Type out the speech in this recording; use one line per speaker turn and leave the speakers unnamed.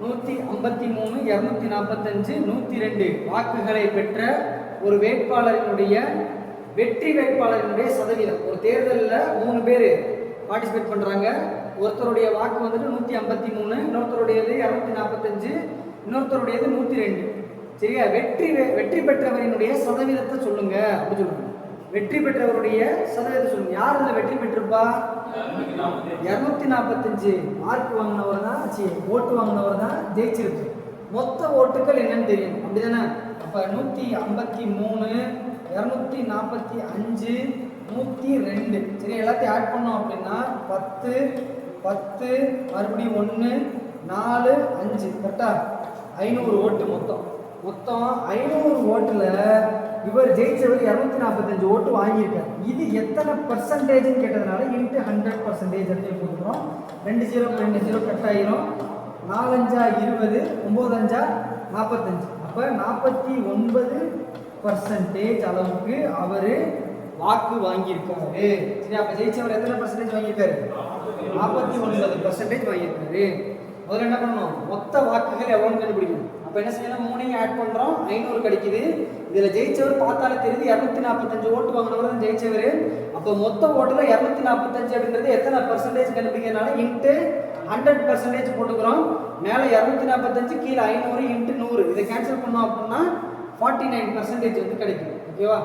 153, 245, 102 வாக்குகளை பெற்ற ஒரு வேட்பாளரினுடைய வெற்றி வேட்பாளரினுடைய சதவீதம். ஒரு தேர்தலில் 3 பேர் பார்ட்டிசிபேட் பண்ணுறாங்க. ஒருத்தருடைய வாக்கு வந்துட்டு 153, இன்னொருத்தருடையது 245, இன்னொருத்தருடையது 102. சரியா? வெற்றி பெற்றவரினுடைய சதவீதத்தை சொல்லுங்க அப்படின்னு சொல்லுங்க. வெற்றி பெற்றவருடைய சதவீதத்தை சொல்லுங்க. யார் இதில் வெற்றி பெற்றிருப்பா? 245 மார்க் வாங்கினவர் தான், ஓட்டு வாங்கினவர் தான் ஜெயிச்சிருக்கு. மொத்த ஓட்டுகள் என்னன்னு தெரியும், அப்படிதானே? அப்போ 153, 245, 102. சரி, எல்லாத்தையும் ஆட் பண்ணோம் அப்படின்னா 10, 10 மறுபடியும் 1, 4, 5 கரெக்டா? 500 ஓட்டு மொத்தம் 500 ஓட்டுல இவர் ஜெயிச்சவர் 245 ஓட்டு வாங்கியிருக்காரு. இது எத்தனை பர்சன்டேஜ்னு கேட்டதுனால இன்ட்டு 100% எடுத்து போட்டுக்கிறோம். 2 0 2 0 கட் ஆயிரும். 4 5 20, 9 5 45. அப்போ 49% அளவுக்கு அவர் வாக்கு வாங்கியிருக்காரு. சரி, அப்போ ஜெயிச்சவர் எத்தனை பர்சன்டேஜ் வாங்கியிருக்காரு? 49% வாங்கியிருக்காரு. முதல்ல என்ன பண்ணணும்? மொத்த வாக்குகள் எவ்வளோன்னு கண்டுபிடிக்கணும். அப்போ என்ன செய்யணும்? 3ஐயும் ஆட் பண்ணுறோம், 500 கிடைக்குது. இதில் ஜெயிச்சவர் பார்த்தாலே தெரியுது 245 ஓட்டு வாங்கினவர் தான் ஜெயிச்சவர். அப்போ மொத்த ஓட்டில் 245 அப்படின்றது எத்தனை பர்சன்டேஜ் கண்டுபிடிக்கிறதுனால இன்ட்டு 100% போட்டுக்கிறோம். மேலே 245, கீழே 500 இன்ட்டு 100. இதை கேன்சல் பண்ணோம் அப்படின்னா 49% வந்து கிடைக்கும். ஓகேவா?